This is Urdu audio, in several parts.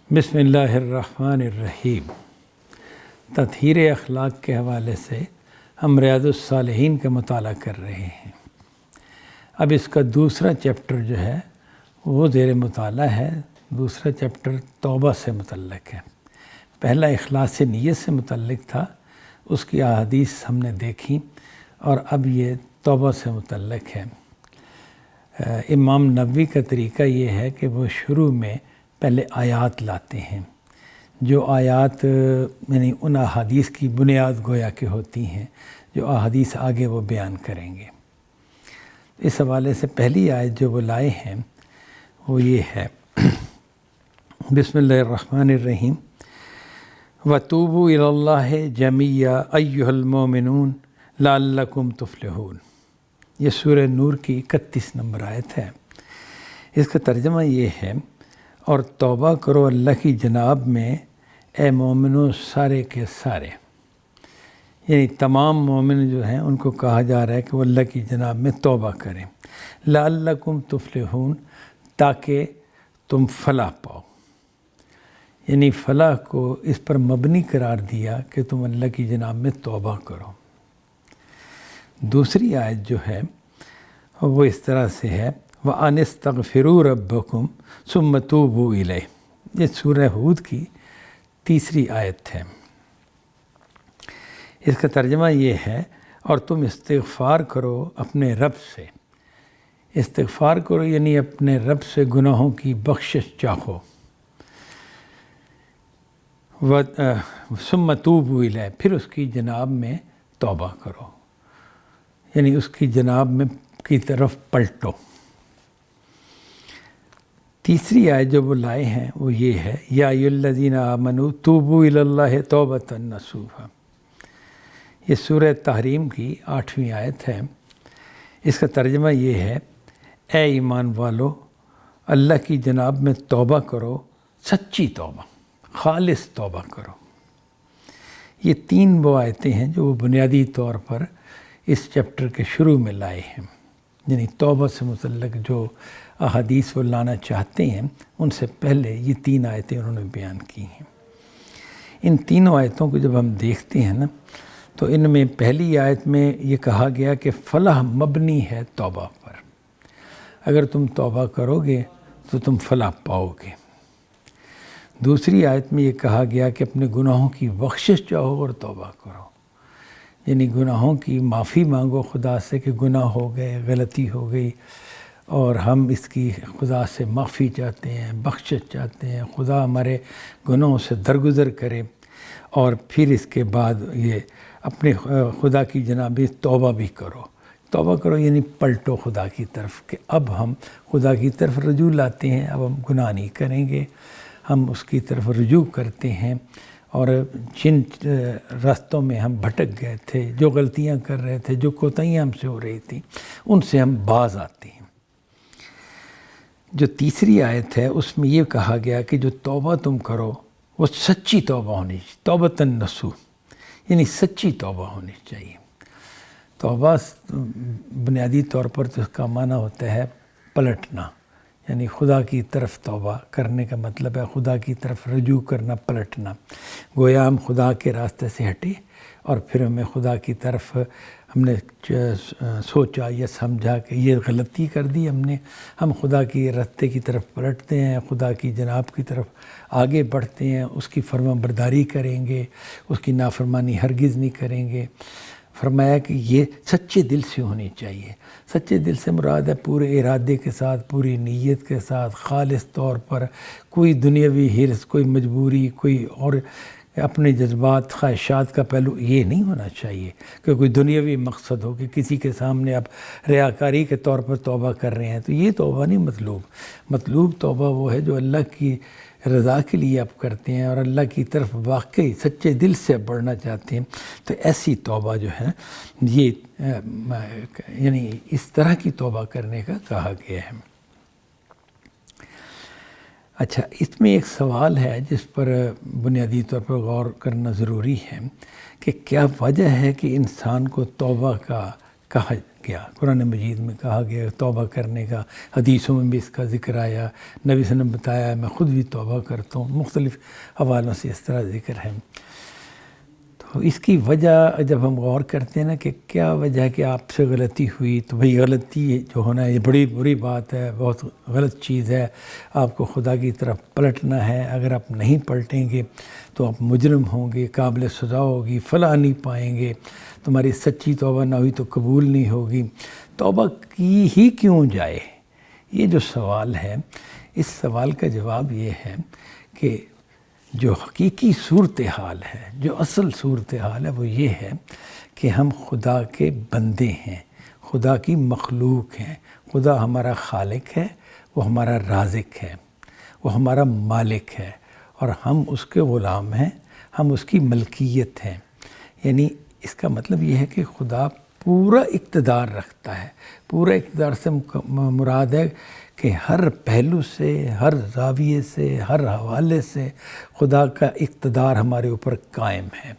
بسم اللہ الرحمن الرحیم۔ تطہیر اخلاق کے حوالے سے ہم ریاض الصالحین کا مطالعہ کر رہے ہیں۔ اب اس کا دوسرا چیپٹر جو ہے وہ زیر مطالعہ ہے۔ دوسرا چیپٹر توبہ سے متعلق ہے۔ پہلا اخلاص نیت سے متعلق تھا، اس کی احادیث ہم نے دیکھی، اور اب یہ توبہ سے متعلق ہے۔ امام نووی کا طریقہ یہ ہے کہ وہ شروع میں پہلے آیات لاتے ہیں، جو آیات یعنی ان احادیث کی بنیاد گویا کہ ہوتی ہیں جو احادیث آگے وہ بیان کریں گے۔ اس حوالے سے پہلی آیت جو وہ لائے ہیں وہ یہ ہے، بسم اللہ الرحمن الرحیم، وَتُوبُوا إِلَى اللَّهِ جَمِيعًا أَيُّهَا الْمُؤْمِنُونَ لَعَلَّكُمْ تُفْلِحُونَ۔ یہ سورہ نور کی 31 نمبر آیت ہے۔ اس کا ترجمہ یہ ہے، اور توبہ کرو اللہ کی جناب میں اے مومنوں سارے کے سارے، یعنی تمام مومن جو ہیں ان کو کہا جا رہا ہے کہ وہ اللہ کی جناب میں توبہ کریں، لعلکم تفلحون، تاکہ تم فلاح پاؤ۔ یعنی فلاح کو اس پر مبنی قرار دیا کہ تم اللہ کی جناب میں توبہ کرو۔ دوسری آیت جو ہے وہ اس طرح سے ہے، وَأَنِ اسْتَغْفِرُوا رَبَّكُمْ ثُمَّ تُوبُوا إِلَيْهِ۔ یہ سورہ ہود کی تیسری آیت ہے۔ اس کا ترجمہ یہ ہے، اور تم استغفار کرو اپنے رب سے۔ استغفار کرو یعنی اپنے رب سے گناہوں کی بخشش چاہو۔ ثُمَّ تُوبُوا إِلَيْهِ، پھر اس کی جناب میں توبہ کرو، یعنی اس کی جناب میں کی طرف پلٹو۔ تیسری آیت جو وہ لائے ہیں وہ یہ ہے، یا ایھا الذین آمنوا توبوا الی اللہ توبۃ نصوحا۔ یہ سورہ تحریم کی 8ویں آیت ہے۔ اس کا ترجمہ یہ ہے، اے ایمان والو اللہ کی جناب میں توبہ کرو، سچی توبہ، خالص توبہ کرو۔ یہ 3 وہ آیتیں ہیں جو وہ بنیادی طور پر اس چیپٹر کے شروع میں لائے ہیں، یعنی توبہ سے متعلق جو احادیث وہ لانا چاہتے ہیں ان سے پہلے یہ 3 آیتیں انہوں نے بیان کی ہیں۔ ان تینوں آیتوں کو جب ہم دیکھتے ہیں نا، تو ان میں پہلی آیت میں یہ کہا گیا کہ فلاح مبنی ہے توبہ پر، اگر تم توبہ کرو گے تو تم فلاح پاؤ گے۔ دوسری آیت میں یہ کہا گیا کہ اپنے گناہوں کی بخشش چاہو اور توبہ کرو، یعنی گناہوں کی معافی مانگو خدا سے کہ گناہ ہو گئے، غلطی ہو گئی، اور ہم اس کی خدا سے معافی چاہتے ہیں، بخشش چاہتے ہیں، خدا ہمارے گناہوں سے درگزر کرے، اور پھر اس کے بعد یہ اپنے خدا کی جناب توبہ بھی کرو۔ توبہ کرو یعنی پلٹو خدا کی طرف، کہ اب ہم خدا کی طرف رجوع لاتے ہیں، اب ہم گناہ نہیں کریں گے، ہم اس کی طرف رجوع کرتے ہیں، اور جن راستوں میں ہم بھٹک گئے تھے، جو غلطیاں کر رہے تھے، جو کوتاہیاں ہم سے ہو رہی تھیں، ان سے ہم باز آتے ہیں۔ جو تیسری آیت ہے اس میں یہ کہا گیا کہ جو توبہ تم کرو وہ سچی توبہ ہونی چاہیے، توبۃ نصوح، یعنی سچی توبہ ہونی چاہیے۔ توبہ بنیادی طور پر تو اس کا معنی ہوتا ہے پلٹنا، یعنی خدا کی طرف توبہ کرنے کا مطلب ہے خدا کی طرف رجوع کرنا، پلٹنا۔ گویا ہم خدا کے راستے سے ہٹے اور پھر ہمیں خدا کی طرف ہم نے سوچا یا سمجھا کہ یہ غلطی کر دی ہم خدا کی راستے کی طرف پلٹتے ہیں، خدا کی جناب کی طرف آگے بڑھتے ہیں، اس کی فرما برداری کریں گے، اس کی نافرمانی ہرگز نہیں کریں گے۔ فرمایا کہ یہ سچے دل سے ہونی چاہیے۔ سچے دل سے مراد ہے پورے ارادے کے ساتھ، پوری نیت کے ساتھ، خالص طور پر، کوئی دنیاوی حرص، کوئی مجبوری، کوئی اور اپنے جذبات خواہشات کا پہلو یہ نہیں ہونا چاہیے کہ کوئی دنیاوی مقصد ہو کہ کسی کے سامنے آپ ریاکاری کے طور پر توبہ کر رہے ہیں، تو یہ توبہ نہیں مطلوب توبہ وہ ہے جو اللہ کی رضا کے لیے آپ کرتے ہیں اور اللہ کی طرف واقعی سچے دل سے بڑھنا چاہتے ہیں، تو ایسی توبہ جو ہے یہ یعنی اس طرح کی توبہ کرنے کا کہا گیا ہے۔ اچھا، اس میں ایک سوال ہے جس پر بنیادی طور پر غور کرنا ضروری ہے کہ کیا وجہ ہے کہ انسان کو توبہ کا کہا گیا، قرآن مجید میں کہا گیا توبہ کرنے کا، حدیثوں میں بھی اس کا ذکر آیا، نبی صلی اللہ علیہ وسلم نے بتایا میں خود بھی توبہ کرتا ہوں، مختلف حوالوں سے اس طرح ذکر ہے۔ تو اس کی وجہ جب ہم غور کرتے ہیں نا کہ کیا وجہ ہے کہ آپ سے غلطی ہوئی، تو بھئی غلطی جو ہونا یہ بڑی بری بات ہے، بہت غلط چیز ہے، آپ کو خدا کی طرف پلٹنا ہے، اگر آپ نہیں پلٹیں گے تو آپ مجرم ہوں گے، قابل سزا ہوگی، فلاح نہیں پائیں گے، تمہاری سچی توبہ نہ ہوئی تو قبول نہیں ہوگی، توبہ کی ہی کیوں جائے؟ یہ جو سوال ہے، اس سوال کا جواب یہ ہے کہ جو حقیقی صورتحال ہے، جو اصل صورتحال ہے وہ یہ ہے کہ ہم خدا کے بندے ہیں، خدا کی مخلوق ہیں، خدا ہمارا خالق ہے، وہ ہمارا رازق ہے، وہ ہمارا مالک ہے، اور ہم اس کے غلام ہیں، ہم اس کی ملکیت ہیں۔ یعنی اس کا مطلب یہ ہے کہ خدا پورا اقتدار رکھتا ہے۔ پورا اقتدار سے مراد ہے کہ ہر پہلو سے، ہر زاویے سے، ہر حوالے سے خدا کا اقتدار ہمارے اوپر قائم ہے،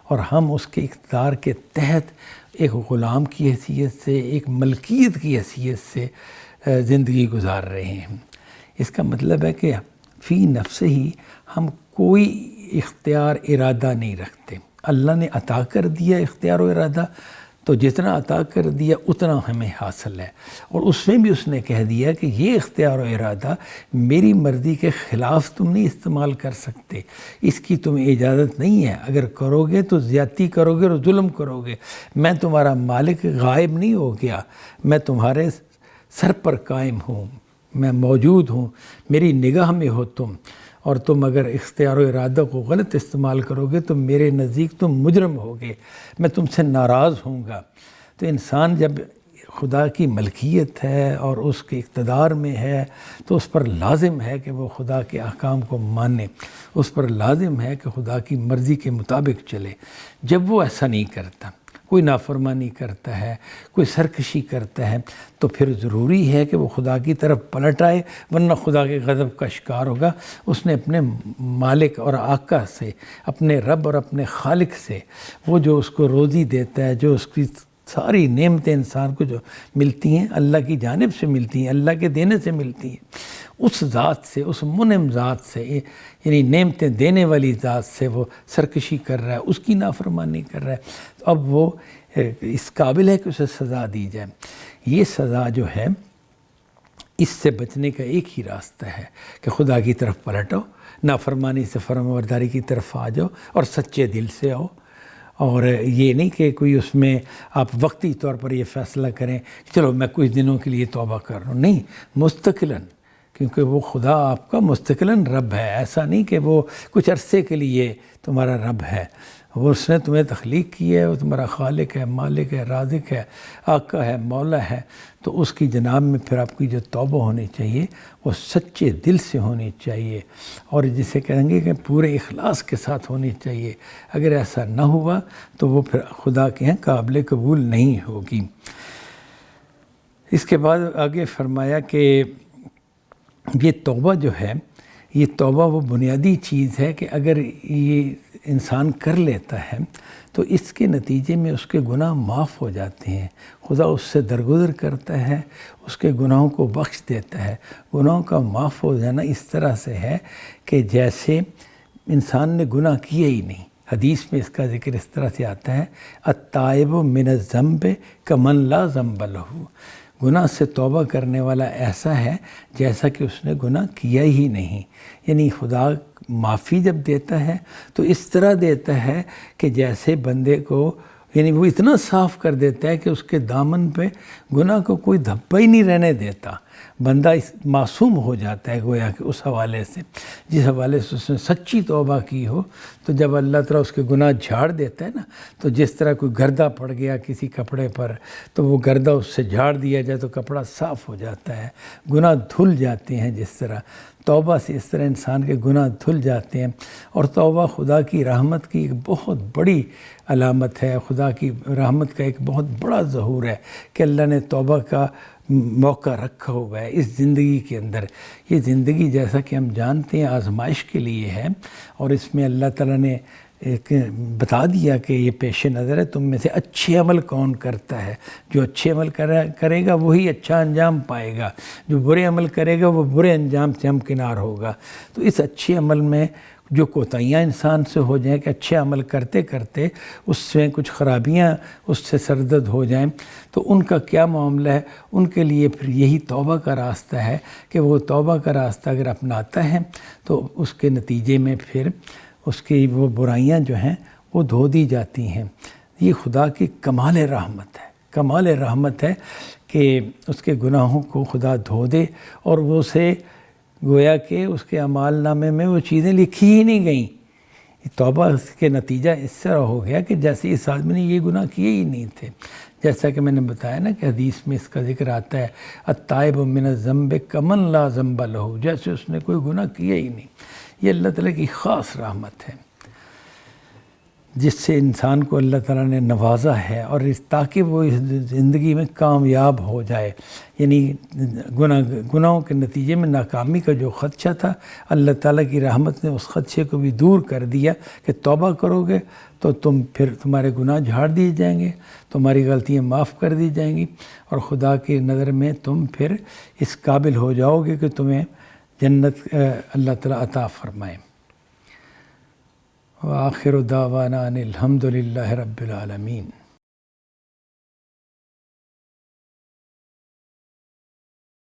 اور ہم اس کے اقتدار کے تحت ایک غلام کی حیثیت سے، ایک ملکیت کی حیثیت سے زندگی گزار رہے ہیں۔ اس کا مطلب ہے کہ فی نفس ہی ہم کوئی اختیار ارادہ نہیں رکھتے۔ اللہ نے عطا کر دیا اختیار و ارادہ، تو جتنا عطا کر دیا اتنا ہمیں حاصل ہے، اور اس میں بھی اس نے کہہ دیا کہ یہ اختیار و ارادہ میری مرضی کے خلاف تم نہیں استعمال کر سکتے، اس کی تمہیں اجازت نہیں ہے، اگر کرو گے تو زیادتی کرو گے اور ظلم کرو گے۔ میں تمہارا مالک غائب نہیں ہو گیا، میں تمہارے سر پر قائم ہوں، میں موجود ہوں، میری نگاہ میں ہو تم، اور تم اگر اختیار و ارادہ کو غلط استعمال کرو گے تو میرے نزدیک تم مجرم ہوگے، میں تم سے ناراض ہوں گا۔ تو انسان جب خدا کی ملکیت ہے اور اس کے اقتدار میں ہے تو اس پر لازم ہے کہ وہ خدا کے احکام کو مانے، اس پر لازم ہے کہ خدا کی مرضی کے مطابق چلے۔ جب وہ ایسا نہیں کرتا، کوئی نافرمانی کرتا ہے، کوئی سرکشی کرتا ہے، تو پھر ضروری ہے کہ وہ خدا کی طرف پلٹ آئے، ورنہ خدا کے غضب کا شکار ہوگا۔ اس نے اپنے مالک اور آقا سے، اپنے رب اور اپنے خالق سے، وہ جو اس کو روزی دیتا ہے، جو اس کی ساری نعمتیں انسان کو جو ملتی ہیں اللہ کی جانب سے ملتی ہیں، اللہ کے دینے سے ملتی ہیں، اس ذات سے، اس منعم ذات سے، یعنی نعمتیں دینے والی ذات سے وہ سرکشی کر رہا ہے، اس کی نافرمانی کر رہا ہے، تو اب وہ اس قابل ہے کہ اسے سزا دی جائے۔ یہ سزا جو ہے، اس سے بچنے کا ایک ہی راستہ ہے کہ خدا کی طرف پلٹو، نافرمانی سے فرمانبرداری کی طرف آ جاؤ اور سچے دل سے آؤ، اور یہ نہیں کہ کوئی اس میں آپ وقتی طور پر یہ فیصلہ کریں کہ چلو میں کچھ دنوں کے لیے توبہ کر رہا ہوں، نہیں، مستقلاً، کیونکہ وہ خدا آپ کا مستقلاً رب ہے، ایسا نہیں کہ وہ کچھ عرصے کے لیے تمہارا رب ہے، وہ اس نے تمہیں تخلیق کی ہے، وہ تمہارا خالق ہے، مالک ہے، رازق ہے، آقا ہے، مولا ہے، تو اس کی جناب میں پھر آپ کی جو توبہ ہونی چاہیے وہ سچے دل سے ہونی چاہیے، اور جسے کہیں گے کہ پورے اخلاص کے ساتھ ہونی چاہیے۔ اگر ایسا نہ ہوا تو وہ پھر خدا کے ہیں قابل قبول نہیں ہوگی۔ اس کے بعد آگے فرمایا کہ یہ توبہ جو ہے، یہ توبہ وہ بنیادی چیز ہے کہ اگر یہ انسان کر لیتا ہے تو اس کے نتیجے میں اس کے گناہ معاف ہو جاتے ہیں، خدا اس سے درگزر کرتا ہے، اس کے گناہوں کو بخش دیتا ہے۔ گناہوں کا معاف ہو جانا اس طرح سے ہے کہ جیسے انسان نے گناہ کیا ہی نہیں۔ حدیث میں اس کا ذکر اس طرح سے آتا ہے، التائب من الذنب کمن لا ذنب لہ، گناہ سے توبہ کرنے والا ایسا ہے جیسا کہ اس نے گناہ کیا ہی نہیں۔ یعنی خدا معافی جب دیتا ہے تو اس طرح دیتا ہے کہ جیسے بندے کو، یعنی وہ اتنا صاف کر دیتا ہے کہ اس کے دامن پہ گناہ کو کوئی دھبا ہی نہیں رہنے دیتا، بندہ معصوم ہو جاتا ہے گویا کہ اس حوالے سے، جس حوالے سے اس نے سچی توبہ کی ہو۔ تو جب اللہ تعالیٰ اس کے گناہ جھاڑ دیتا ہے نا، تو جس طرح کوئی گردہ پڑ گیا کسی کپڑے پر تو وہ گردہ اس سے جھاڑ دیا جائے تو کپڑا صاف ہو جاتا ہے، گناہ دھل جاتے ہیں۔ جس طرح توبہ سے اس طرح انسان کے گناہ دھل جاتے ہیں، اور توبہ خدا کی رحمت کی ایک بہت بڑی علامت ہے، خدا کی رحمت کا ایک بہت بڑا ظہور ہے کہ اللہ نے توبہ کا موقع رکھا ہوا ہے اس زندگی کے اندر۔ یہ زندگی جیسا کہ ہم جانتے ہیں آزمائش کے لیے ہے، اور اس میں اللہ تعالیٰ نے بتا دیا کہ یہ پیش نظر ہے، تم میں سے اچھے عمل کون کرتا ہے، جو اچھے عمل کرے گا وہی اچھا انجام پائے گگا، جو برے عمل کرے گا وہ برے انجام سے ہمکنار ہوگا۔ تو اس اچھے عمل میں جو کوتاہیاں انسان سے ہو جائیں کہ اچھے عمل کرتے کرتے اس سے کچھ خرابیاں اس سے سرزد ہو جائیں، تو ان کا کیا معاملہ ہے؟ ان کے لیے پھر یہی توبہ کا راستہ ہے کہ وہ توبہ کا راستہ اگر اپناتا ہے تو اس کے نتیجے میں پھر اس کی وہ برائیاں جو ہیں وہ دھو دی جاتی ہیں۔ یہ خدا کی کمال رحمت ہے، کمال رحمت ہے کہ اس کے گناہوں کو خدا دھو دے، اور وہ اسے گویا کہ اس کے اعمال نامے میں وہ چیزیں لکھی ہی نہیں گئیں۔ توبہ کے نتیجہ اس طرح ہو گیا کہ جیسے اس آدمی نے یہ گناہ کیے ہی نہیں تھے، جیسا کہ میں نے بتایا نا کہ حدیث میں اس کا ذکر آتا ہے التائب من الذنب کمن لا ذنب لہ، جیسے اس نے کوئی گناہ کیا ہی نہیں۔ یہ اللہ تعالیٰ کی خاص رحمت ہے جس سے انسان کو اللہ تعالیٰ نے نوازا ہے، اور تاکہ وہ اس زندگی میں کامیاب ہو جائے۔ یعنی گناہوں کے نتیجے میں ناکامی کا جو خدشہ تھا، اللہ تعالیٰ کی رحمت نے اس خدشے کو بھی دور کر دیا کہ توبہ کرو گے تو پھر تمہارے گناہ جھاڑ دیے جائیں گے، تمہاری غلطیاں معاف کر دی جائیں گی، اور خدا کی نظر میں تم پھر اس قابل ہو جاؤ گے کہ تمہیں جنت اللہ تعالیٰ عطا فرمائے۔ وآخر دعوانا ان الحمد للہ رب العالمین۔